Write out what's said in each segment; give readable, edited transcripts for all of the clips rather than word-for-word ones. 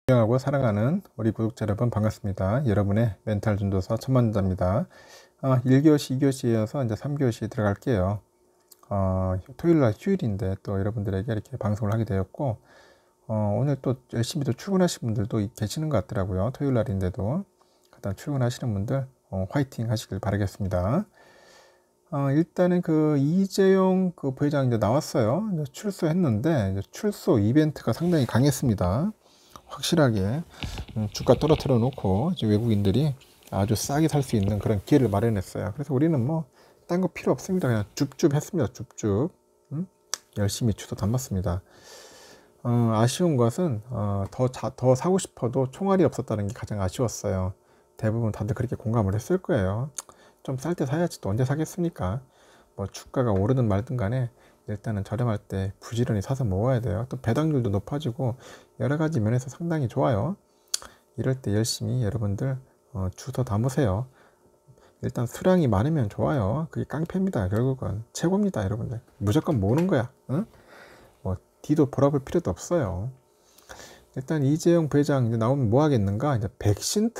존경하고 사랑하는 우리 구독자 여러분 반갑습니다. 여러분의 멘탈 전도사 천만다입니다. 1교시, 2교시에 이제 3교시 들어갈게요. 토요일날 휴일인데 또 여러분들에게 이렇게 방송을 하게 되었고, 오늘 또 열심히 또 출근하시는 분들도 계시는 것 같더라고요. 토요일날인데도. 일단 출근하시는 분들 화이팅 하시길 바라겠습니다. 일단은 그 이재용 그 부회장 이제 나왔어요. 이제 출소했는데 이제 출소 이벤트가 상당히 강했습니다. 확실하게 주가 떨어뜨려 놓고 외국인들이 아주 싸게 살 수 있는 그런 기회를 마련했어요. 그래서 우리는 뭐 딴 거 필요 없습니다. 그냥 줍줍 했습니다. 줍줍. 열심히 주소 담았습니다. 아쉬운 것은 더 사고 싶어도 총알이 없었다는 게 가장 아쉬웠어요. 대부분 다들 그렇게 공감을 했을 거예요. 좀 쌀 때 사야지 또 언제 사겠습니까? 뭐 주가가 오르든 말든 간에 일단은 저렴할 때 부지런히 사서 모아야 돼요. 또 배당률도 높아지고 여러 가지 면에서 상당히 좋아요. 이럴 때 열심히 여러분들 주워 담으세요. 일단 수량이 많으면 좋아요. 그게 깡패입니다. 결국은 최고입니다. 여러분들 무조건 모으는 거야. 응? 뭐 뒤도 돌아볼 필요도 없어요. 일단 이재용 부회장 이제 나오면 뭐 하겠는가? 이제 백신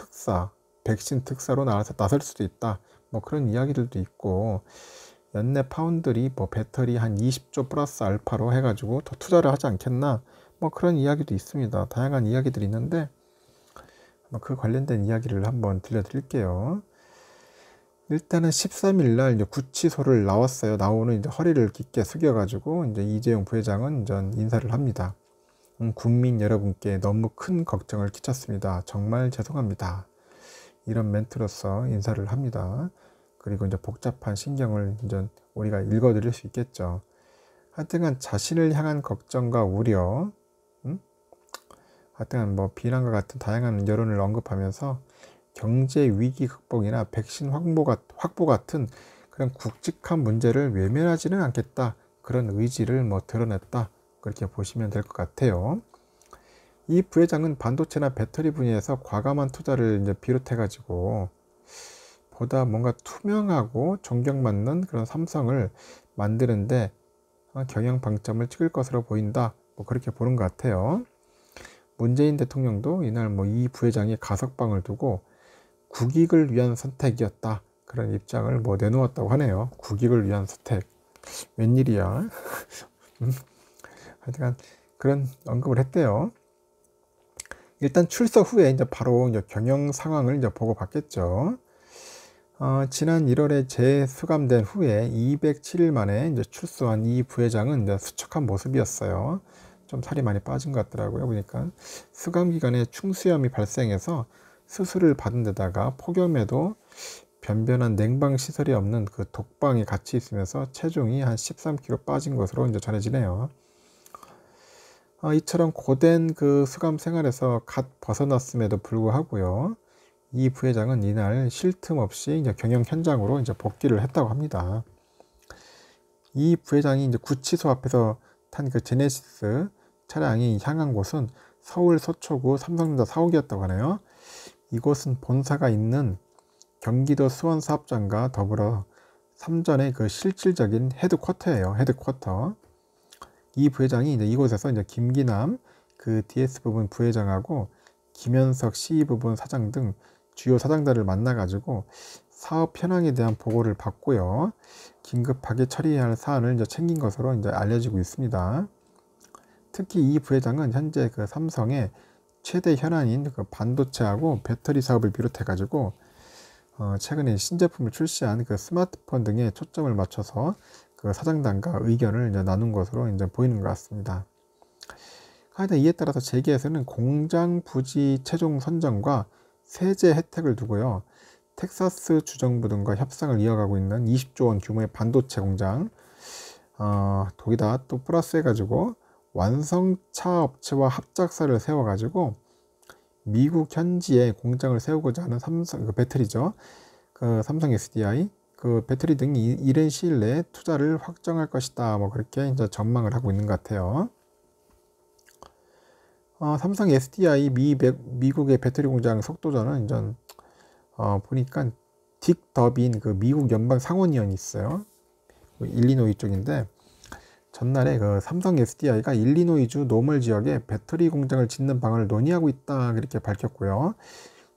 특사로 나설 수도 있다. 뭐 그런 이야기들도 있고, 연내 파운드리 뭐 배터리 한 20조 플러스 알파로 해가지고 더 투자를 하지 않겠나, 뭐 그런 이야기도 있습니다. 다양한 이야기들이 있는데 그 관련된 이야기를 한번 들려드릴게요. 일단은 13일 날 이제 구치소를 나왔어요. 나오는 이제 허리를 깊게 숙여가지고 이제 이재용 부회장은 이제 인사를 합니다. 국민 여러분께 너무 큰 걱정을 끼쳤습니다. 정말 죄송합니다. 이런 멘트로서 인사를 합니다. 그리고 이제 복잡한 신경을 이제 우리가 읽어드릴 수 있겠죠. 하여튼간 자신을 향한 걱정과 우려, 하여튼간 뭐 비난과 같은 다양한 여론을 언급하면서 경제 위기 극복이나 백신 확보 같은 그런 굵직한 문제를 외면하지는 않겠다. 그런 의지를 뭐 드러냈다. 그렇게 보시면 될 것 같아요. 이 부회장은 반도체나 배터리 분야에서 과감한 투자를 이제 비롯해 가지고 보다 뭔가 투명하고 존경받는 그런 삼성을 만드는데 경영 방점을 찍을 것으로 보인다. 뭐 그렇게 보는 것 같아요. 문재인 대통령도 이날 뭐 이 부회장이 가석방을 두고 국익을 위한 선택이었다. 그런 입장을 뭐 내놓았다고 하네요. 국익을 위한 선택. 웬일이야. 하여튼 그런 언급을 했대요. 일단 출소 후에 이제 바로 이제 경영 상황을 이제 보고 받겠죠. 지난 1월에 재수감된 후에 207일 만에 이제 출소한 이 부회장은 이제 수척한 모습이었어요. 좀 살이 많이 빠진 것 같더라고요. 보니까 수감 기간에 충수염이 발생해서 수술을 받은 데다가 폭염에도 변변한 냉방 시설이 없는 그 독방에 같이 있으면서 체중이 한 13kg 빠진 것으로 이제 전해지네요. 이처럼 고된 그 수감 생활에서 갓 벗어났음에도 불구하고요. 이 부회장은 이날 쉴 틈 없이 이제 경영 현장으로 이제 복귀를 했다고 합니다. 이 부회장이 이제 구치소 앞에서 탄 그 제네시스 차량이 향한 곳은 서울 서초구 삼성전자 사옥이었다고 하네요. 이곳은 본사가 있는 경기도 수원 사업장과 더불어 삼전의 그 실질적인 헤드쿼터예요. 헤드쿼터. 이 부회장이 이제 이곳에서 이제 김기남 그 DS 부분 부회장하고 김현석 CE 부분 사장 등 주요 사장들을 만나가지고 사업 현황에 대한 보고를 받고요. 긴급하게 처리해야 할 사안을 이제 챙긴 것으로 이제 알려지고 있습니다. 특히 이 부회장은 현재 그 삼성의 최대 현안인 그 반도체하고 배터리 사업을 비롯해가지고 최근에 신제품을 출시한 그 스마트폰 등에 초점을 맞춰서 그 사장단과 의견을 이제 나눈 것으로 이제 보이는 것 같습니다. 하여튼 이에 따라서 재계에서는 공장 부지 최종 선정과 세제 혜택을 두고요. 텍사스 주정부 등과 협상을 이어가고 있는 20조 원 규모의 반도체 공장, 거기다 또 플러스 해가지고 완성차 업체와 합작사를 세워가지고 미국 현지에 공장을 세우고자 하는 삼성 그 배터리죠. 그 삼성 SDI 그 배터리 등이 이른 시일 내에 투자를 확정할 것이다. 뭐 그렇게 이제 전망을 하고 있는 것 같아요. 삼성 SDI 미국의 배터리 공장 속도전은 이제 보니까 딕 더빈 그 미국 연방 상원의원이 있어요. 일리노이 쪽인데 전날에 그 삼성 SDI가 일리노이주 노멀 지역에 배터리 공장을 짓는 방안을 논의하고 있다 이렇게 밝혔고요.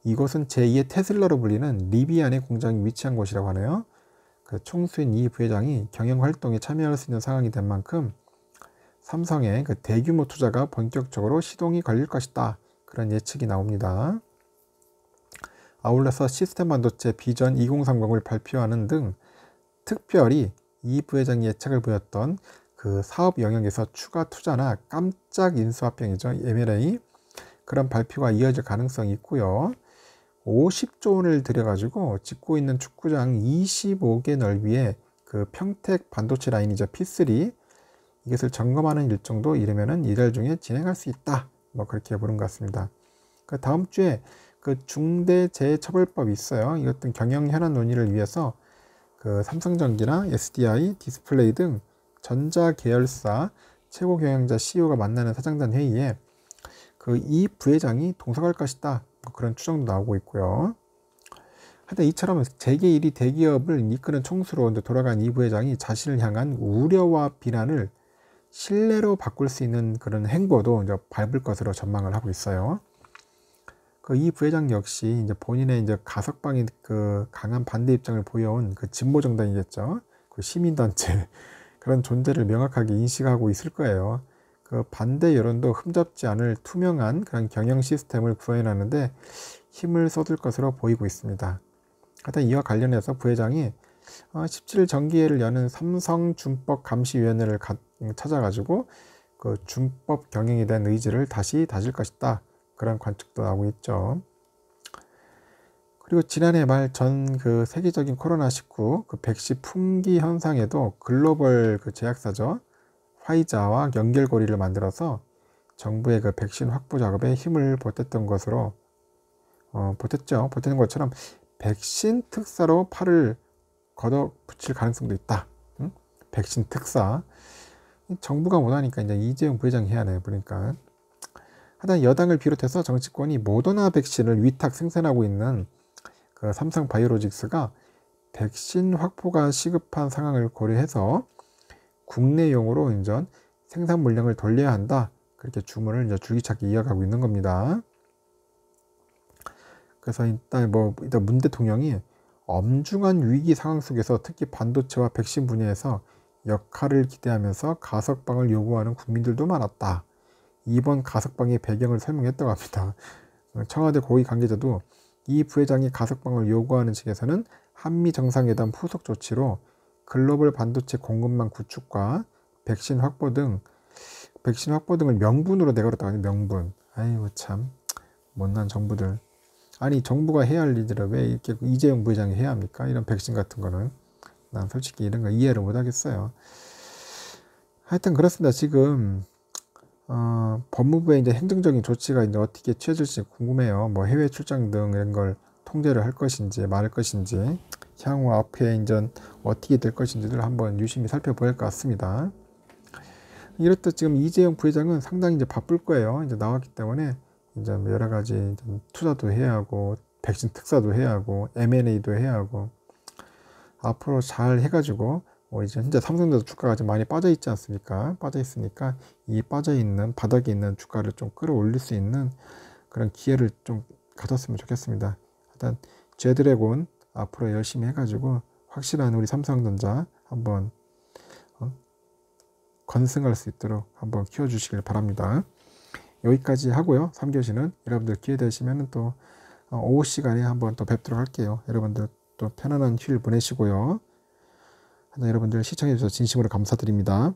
이곳은 제2의 테슬라로 불리는 리비안의 공장이 위치한 곳이라고 하네요. 그 총수인 이 부회장이 경영 활동에 참여할 수 있는 상황이 된 만큼 삼성의 그 대규모 투자가 본격적으로 시동이 걸릴 것이다. 그런 예측이 나옵니다. 아울러서 시스템 반도체 비전 2030을 발표하는 등 특별히 이 부회장이 예측을 보였던 그 사업 영역에서 추가 투자나 깜짝 인수합병이죠. M&A 그런 발표가 이어질 가능성이 있고요. 50조 원을 들여가지고 짓고 있는 축구장 25개 넓이의 그 평택 반도체 라인이죠. P3 이것을 점검하는 일정도 이르면은 이달 중에 진행할 수 있다. 뭐 그렇게 보는 것 같습니다. 그 다음 주에 그 중대재해처벌법이 있어요. 이것들 경영 현안 논의를 위해서 그 삼성전기나 SDI, 디스플레이 등 전자 계열사 최고 경영자 CEO가 만나는 사장단 회의에 그 이 부회장이 동석할 것이다. 뭐 그런 추정도 나오고 있고요. 하여튼 이처럼 재계 1위 대기업을 이끄는 총수로 돌아간 이 부회장이 자신을 향한 우려와 비난을 신뢰로 바꿀 수 있는 그런 행보도 이제 밟을 것으로 전망을 하고 있어요. 그 이 부회장 역시 이제 본인의 이제 가석방에 그 강한 반대 입장을 보여온 그 진보 정당이겠죠. 그 시민단체 그런 존재를 명확하게 인식하고 있을 거예요. 그 반대 여론도 흠잡지 않을 투명한 그런 경영 시스템을 구현하는데 힘을 쏟을 것으로 보이고 있습니다. 하여튼 이와 관련해서 부회장이 17일 정기회를 여는 삼성준법감시위원회를 찾아가지고 그 준법 경영에 대한 의지를 다시 다질 것이다. 그런 관측도 나오고 있죠. 그리고 지난해 말 전 그 세계적인 코로나19 그 백신 품귀 현상에도 글로벌 그 제약사죠. 화이자와 연결고리를 만들어서 정부의 그 백신 확보 작업에 힘을 보탰던 것으로 보탰죠. 보태는 것처럼 백신 특사로 팔을 걷어붙일 가능성도 있다. 응? 백신 특사. 정부가 못하니까 이제 이재용 부회장이 해야 해. 보니까. 하여튼 여당을 비롯해서 정치권이 모더나 백신을 위탁 생산하고 있는 그 삼성바이오로직스가 백신 확보가 시급한 상황을 고려해서 국내용으로 이제 생산 물량을 돌려야 한다. 그렇게 주문을 이제 줄기차게 이어가고 있는 겁니다. 그래서 일단 문 대통령이 엄중한 위기 상황 속에서 특히 반도체와 백신 분야에서 역할을 기대하면서 가석방을 요구하는 국민들도 많았다. 이번 가석방의 배경을 설명했다고 합니다. 청와대 고위 관계자도 이 부회장이 가석방을 요구하는 측에서는 한미 정상회담 후속 조치로 글로벌 반도체 공급망 구축과 백신 확보 등을 명분으로 내걸었다고 하니 명분. 아이고 참 못난 정부들. 아니 정부가 해야 할 일들을 왜 이렇게 이재용 부회장이 해야 합니까? 이런 백신 같은 거는 난 솔직히 이런 거 이해를 못 하겠어요. 하여튼 그렇습니다. 지금 법무부의 이제 행정적인 조치가 이제 어떻게 취해질지 궁금해요. 뭐 해외 출장 등 이런 걸 통제를 할 것인지 말할 것인지 향후 앞에 이제 어떻게 될 것인지를 한번 유심히 살펴볼 것 같습니다. 이렇듯 지금 이재용 부회장은 상당히 이제 바쁠 거예요. 이제 나왔기 때문에 이제 여러 가지 투자도 해야 하고 백신 특사도 해야 하고 M&A도 해야 하고 앞으로 잘 해가지고 이제 현재 삼성전자 주가가 좀 많이 빠져 있지 않습니까? 빠져 있으니까 이 빠져 있는 바닥에 있는 주가를 좀 끌어올릴 수 있는 그런 기회를 좀 가졌으면 좋겠습니다. 일단 G드래곤 앞으로 열심히 해가지고 확실한 우리 삼성전자 한번 건승할 수 있도록 한번 키워주시길 바랍니다. 여기까지 하고요. 3교시는 여러분들 기회 되시면 또 오후 시간에 한번 또 뵙도록 할게요. 여러분들 또 편안한 휴일 보내시고요. 여러분들 시청해 주셔서 진심으로 감사드립니다.